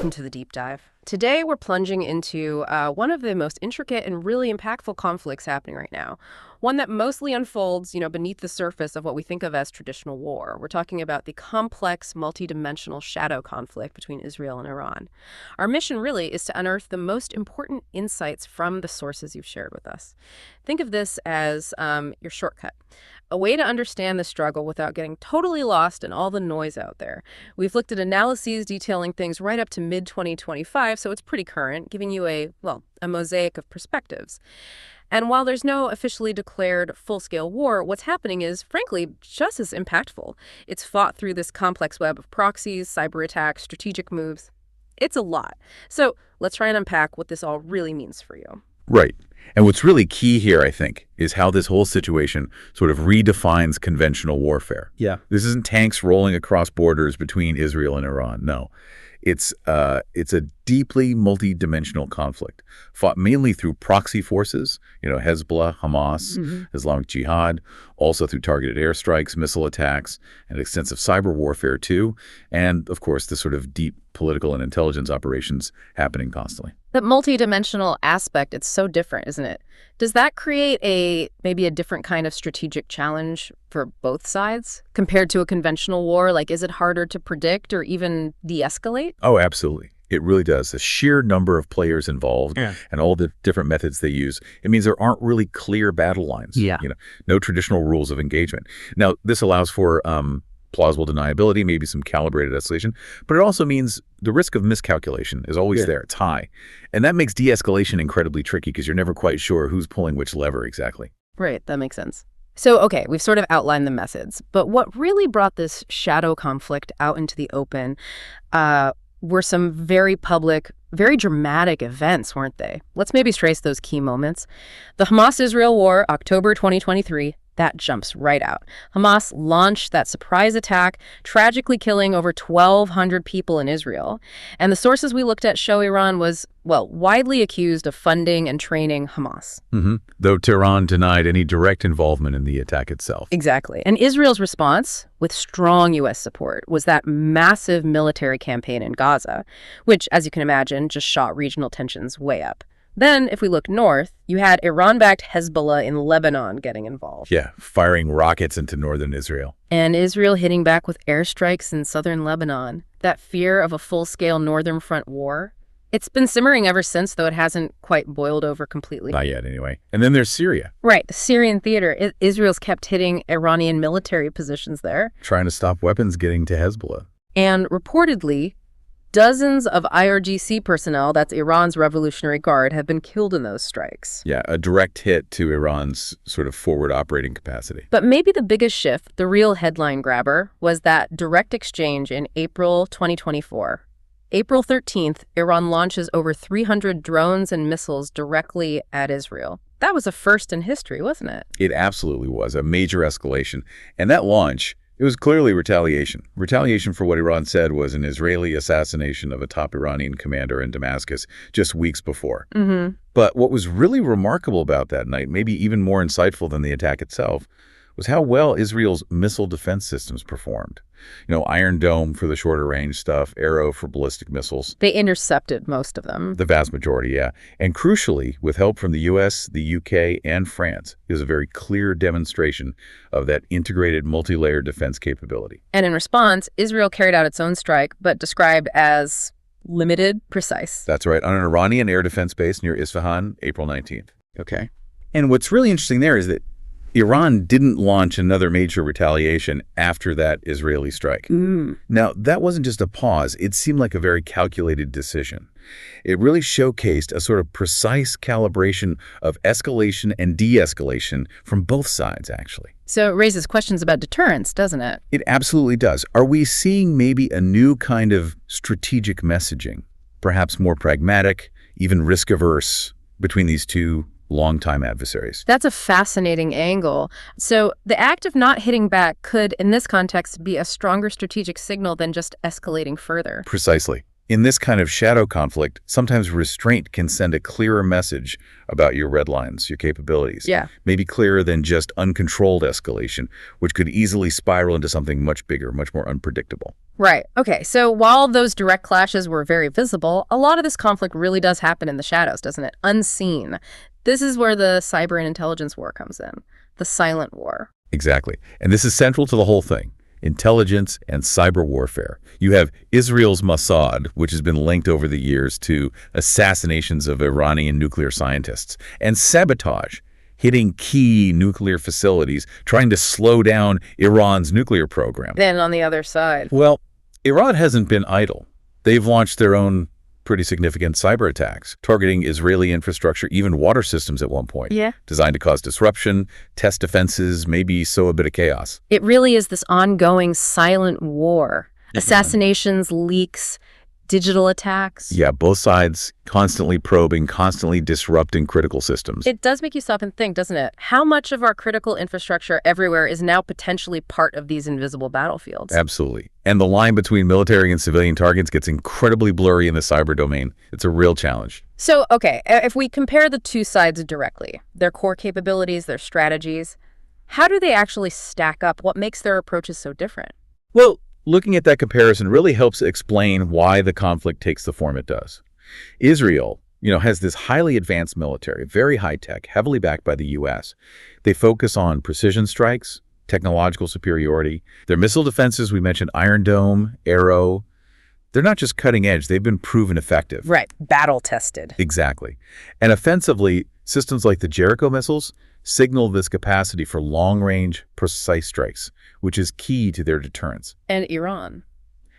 Welcome to the deep dive. Today, we're plunging into one of the most intricate and really impactful conflicts happening right now. One that mostly unfolds, beneath the surface of what we think of as traditional war. We're talking about the complex, multidimensional shadow conflict between Israel and Iran. Our mission really is to unearth the most important insights from the sources you've shared with us. Think of this as your shortcut. A way to understand the struggle without getting totally lost in all the noise out there. We've looked at analyses detailing things right up to mid-2025, so it's pretty current, giving you a mosaic of perspectives. And while there's no officially declared full-scale war, what's happening is, frankly, just as impactful. It's fought through this complex web of proxies, cyber attacks, strategic moves. It's a lot. So let's try and unpack what this all really means for you. Right. And what's really key here, I think, is how this whole situation sort of redefines conventional warfare. Yeah. This isn't tanks rolling across borders between Israel and Iran. No. It's a deeply multi-dimensional conflict fought mainly through proxy forces, Hezbollah, Hamas, Islamic Jihad, also through targeted airstrikes, missile attacks, and extensive cyber warfare too, and of course the sort of deep political and intelligence operations happening constantly. That multi-dimensional aspect, it's so different, isn't it? Does that create maybe a different kind of strategic challenge for both sides compared to a conventional war? Like, is it harder to predict or even de-escalate? Oh, absolutely. It really does. The sheer number of players involved and all the different methods they use, it means there aren't really clear battle lines. Yeah. No traditional rules of engagement. Now, this allows for plausible deniability, maybe some calibrated escalation, but it also means the risk of miscalculation is always there. It's high. And that makes de-escalation incredibly tricky because you're never quite sure who's pulling which lever exactly. Right, that makes sense. So, okay, we've sort of outlined the methods, but what really brought this shadow conflict out into the open were some very public, very dramatic events, weren't they? Let's maybe trace those key moments. The Hamas-Israel war, October 2023, that jumps right out. Hamas launched that surprise attack, tragically killing over 1,200 people in Israel. And the sources we looked at show Iran was, widely accused of funding and training Hamas. Though Tehran denied any direct involvement in the attack itself. Exactly. And Israel's response, with strong U.S. support, was that massive military campaign in Gaza, which, as you can imagine, just shot regional tensions way up. Then, if we look north, you had Iran-backed Hezbollah in Lebanon getting involved. Yeah, firing rockets into northern Israel. And Israel hitting back with airstrikes in southern Lebanon. That fear of a full-scale northern front war, it's been simmering ever since, though it hasn't quite boiled over completely. Not yet, anyway. And then there's Syria. Right, the Syrian theater. Israel's kept hitting Iranian military positions there. Trying to stop weapons getting to Hezbollah. And reportedly, dozens of IRGC personnel, that's Iran's Revolutionary Guard, have been killed in those strikes. Yeah, a direct hit to Iran's sort of forward operating capacity. But maybe the biggest shift, the real headline grabber, was that direct exchange in April 2024. April 13th, Iran launches over 300 drones and missiles directly at Israel. That was a first in history, wasn't it? It absolutely was, a major escalation. And that launch, it was clearly retaliation. Retaliation for what Iran said was an Israeli assassination of a top Iranian commander in Damascus just weeks before. But what was really remarkable about that night, maybe even more insightful than the attack itself, was how well Israel's missile defense systems performed. Iron Dome for the shorter range stuff, Arrow for ballistic missiles. They intercepted most of them. The vast majority, yeah. And crucially, with help from the U.S., the UK, and France, it was a very clear demonstration of that integrated multi-layered defense capability. And in response, Israel carried out its own strike, but described as limited, precise. That's right, on an Iranian air defense base near Isfahan, April 19th. Okay. And what's really interesting there is that Iran didn't launch another major retaliation after that Israeli strike. Now, that wasn't just a pause. It seemed like a very calculated decision. It really showcased a sort of precise calibration of escalation and de-escalation from both sides, actually. So it raises questions about deterrence, doesn't it? It absolutely does. Are we seeing maybe a new kind of strategic messaging, perhaps more pragmatic, even risk-averse between these two longtime adversaries? That's a fascinating angle. So the act of not hitting back could, in this context, be a stronger strategic signal than just escalating further. Precisely. In this kind of shadow conflict, sometimes restraint can send a clearer message about your red lines, your capabilities. Yeah. Maybe clearer than just uncontrolled escalation, which could easily spiral into something much bigger, much more unpredictable. Right. Okay. So while those direct clashes were very visible, a lot of this conflict really does happen in the shadows, doesn't it? Unseen. This is where the cyber and intelligence war comes in, the silent war. Exactly. And this is central to the whole thing. Intelligence and cyber warfare. You have Israel's Mossad, which has been linked over the years to assassinations of Iranian nuclear scientists, and sabotage, hitting key nuclear facilities, trying to slow down Iran's nuclear program. Then on the other side. Well, Iran hasn't been idle. They've launched their own pretty significant cyber attacks, targeting Israeli infrastructure, even water systems at one point. Yeah. Designed to cause disruption, test defenses, maybe sow a bit of chaos. It really is this ongoing silent war. Assassinations, leaks, digital attacks. Yeah, both sides constantly probing, constantly disrupting critical systems. It does make you stop and think, doesn't it? How much of our critical infrastructure everywhere is now potentially part of these invisible battlefields? Absolutely. And the line between military and civilian targets gets incredibly blurry in the cyber domain. It's a real challenge. So, okay, if we compare the two sides directly, their core capabilities, their strategies, how do they actually stack up? What makes their approaches so different? Well, looking at that comparison really helps explain why the conflict takes the form it does. Israel, has this highly advanced military, very high-tech, heavily backed by the U.S. They focus on precision strikes, technological superiority. Their missile defenses, we mentioned Iron Dome, Arrow, they're not just cutting edge, they've been proven effective. Right, battle-tested. Exactly. And offensively, systems like the Jericho missiles signal this capacity for long-range, precise strikes, which is key to their deterrence. And Iran.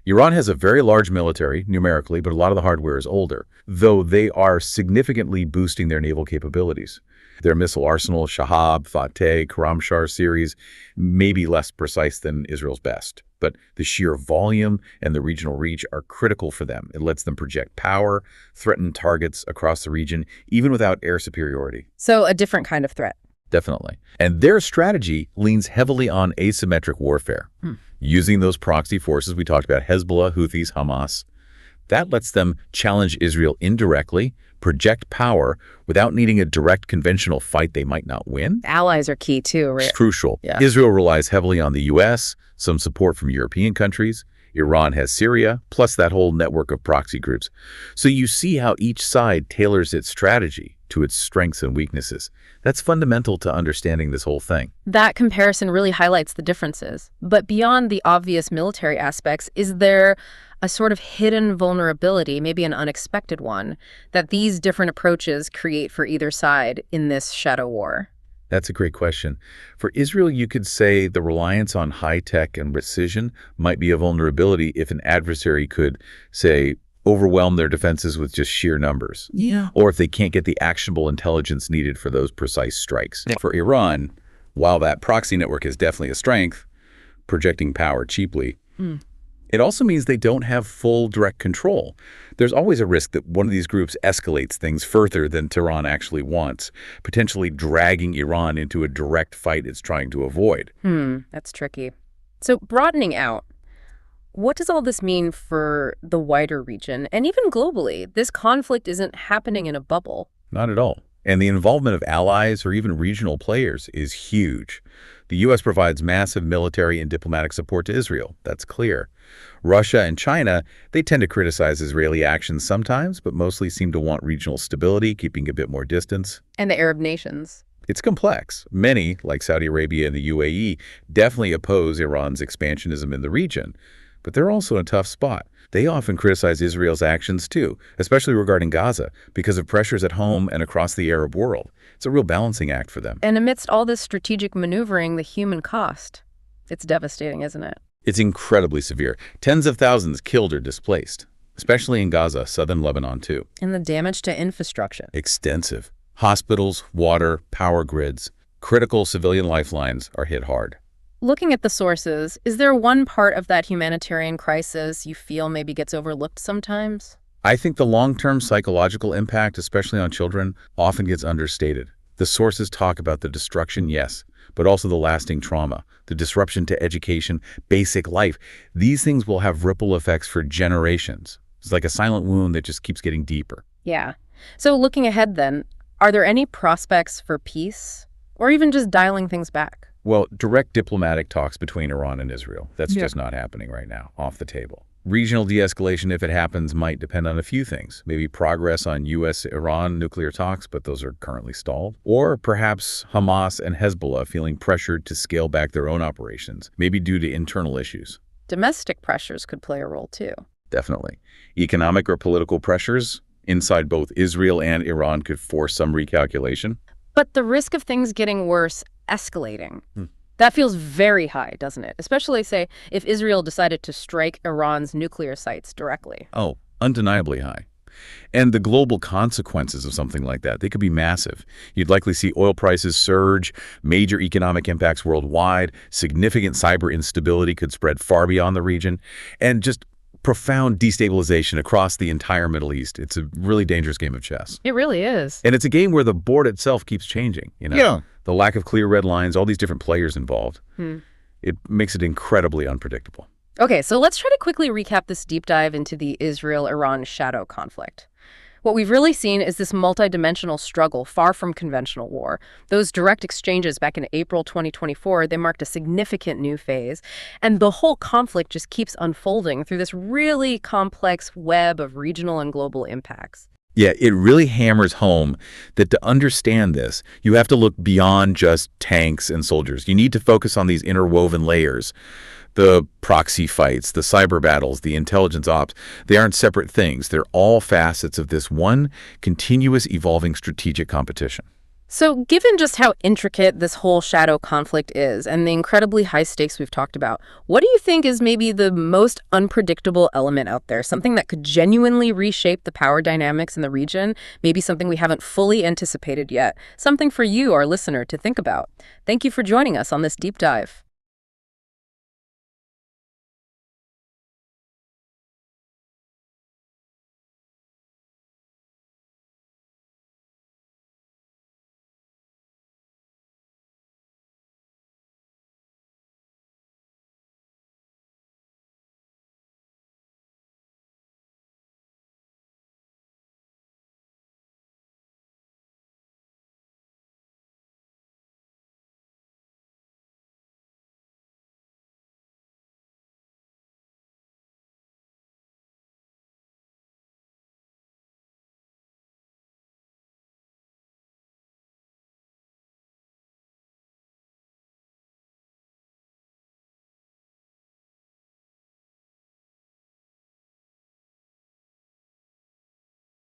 Iran has a very large military, numerically, but a lot of the hardware is older, though they are significantly boosting their naval capabilities. Their missile arsenal, Shahab, Fateh, Karamshar series, may be less precise than Israel's best, but the sheer volume and the regional reach are critical for them. It lets them project power, threaten targets across the region, even without air superiority. So a different kind of threat. Definitely. And their strategy leans heavily on asymmetric warfare, using those proxy forces we talked about, Hezbollah, Houthis, Hamas. That lets them challenge Israel indirectly, project power without needing a direct conventional fight they might not win. Allies are key too, right? It's crucial. Yeah. Israel relies heavily on the U.S., some support from European countries. Iran has Syria, plus that whole network of proxy groups. So you see how each side tailors its strategy to its strengths and weaknesses. That's fundamental to understanding this whole thing. That comparison really highlights the differences. But beyond the obvious military aspects, is there a sort of hidden vulnerability, maybe an unexpected one, that these different approaches create for either side in this shadow war? That's a great question. For Israel, you could say the reliance on high-tech and precision might be a vulnerability if an adversary could, say, overwhelm their defenses with just sheer numbers. Yeah. Or if they can't get the actionable intelligence needed for those precise strikes. For Iran, while that proxy network is definitely a strength, projecting power cheaply, it also means they don't have full direct control. There's always a risk that one of these groups escalates things further than Tehran actually wants, potentially dragging Iran into a direct fight it's trying to avoid. That's tricky. So broadening out, what does all this mean for the wider region and even globally? This conflict isn't happening in a bubble. Not at all. And the involvement of allies or even regional players is huge. The U.S. provides massive military and diplomatic support to Israel. That's clear. Russia and China, they tend to criticize Israeli actions sometimes, but mostly seem to want regional stability, keeping a bit more distance. And the Arab nations. It's complex. Many, like Saudi Arabia and the UAE, definitely oppose Iran's expansionism in the region. But they're also in a tough spot. They often criticize Israel's actions too, especially regarding Gaza, because of pressures at home and across the Arab world. It's a real balancing act for them. And amidst all this strategic maneuvering, the human cost, it's devastating, isn't it? It's incredibly severe. Tens of thousands killed or displaced, especially in Gaza, southern Lebanon too. And the damage to infrastructure. Extensive. Hospitals, water, power grids, critical civilian lifelines are hit hard. Looking at the sources, is there one part of that humanitarian crisis you feel maybe gets overlooked sometimes? I think the long-term psychological impact, especially on children, often gets understated. The sources talk about the destruction, yes, but also the lasting trauma, the disruption to education, basic life. These things will have ripple effects for generations. It's like a silent wound that just keeps getting deeper. Yeah. So looking ahead then, are there any prospects for peace or even just dialing things back? Well, direct diplomatic talks between Iran and Israel, that's just not happening right now, off the table. Regional de-escalation, if it happens, might depend on a few things. Maybe progress on U.S.-Iran nuclear talks, but those are currently stalled. Or perhaps Hamas and Hezbollah feeling pressured to scale back their own operations, maybe due to internal issues. Domestic pressures could play a role too. Definitely. Economic or political pressures inside both Israel and Iran could force some recalculation. But the risk of things getting worse escalating. That feels very high, doesn't it? Especially, say, if Israel decided to strike Iran's nuclear sites directly. Oh, undeniably high. And the global consequences of something like that, they could be massive. You'd likely see oil prices surge, major economic impacts worldwide, significant cyber instability could spread far beyond the region, and just profound destabilization across the entire Middle East. It's a really dangerous game of chess. It really is. And it's a game where the board itself keeps changing, Yeah. The lack of clear red lines, all these different players involved. It makes it incredibly unpredictable. Okay, so let's try to quickly recap this deep dive into the Israel-Iran shadow conflict. What we've really seen is this multidimensional struggle far from conventional war. Those direct exchanges back in April 2024, they marked a significant new phase. And the whole conflict just keeps unfolding through this really complex web of regional and global impacts. Yeah, it really hammers home that to understand this, you have to look beyond just tanks and soldiers. You need to focus on these interwoven layers. The proxy fights, the cyber battles, the intelligence ops, they aren't separate things. They're all facets of this one continuous evolving strategic competition. So given just how intricate this whole shadow conflict is and the incredibly high stakes we've talked about, what do you think is maybe the most unpredictable element out there? Something that could genuinely reshape the power dynamics in the region? Maybe something we haven't fully anticipated yet? Something for you, our listener, to think about. Thank you for joining us on this deep dive.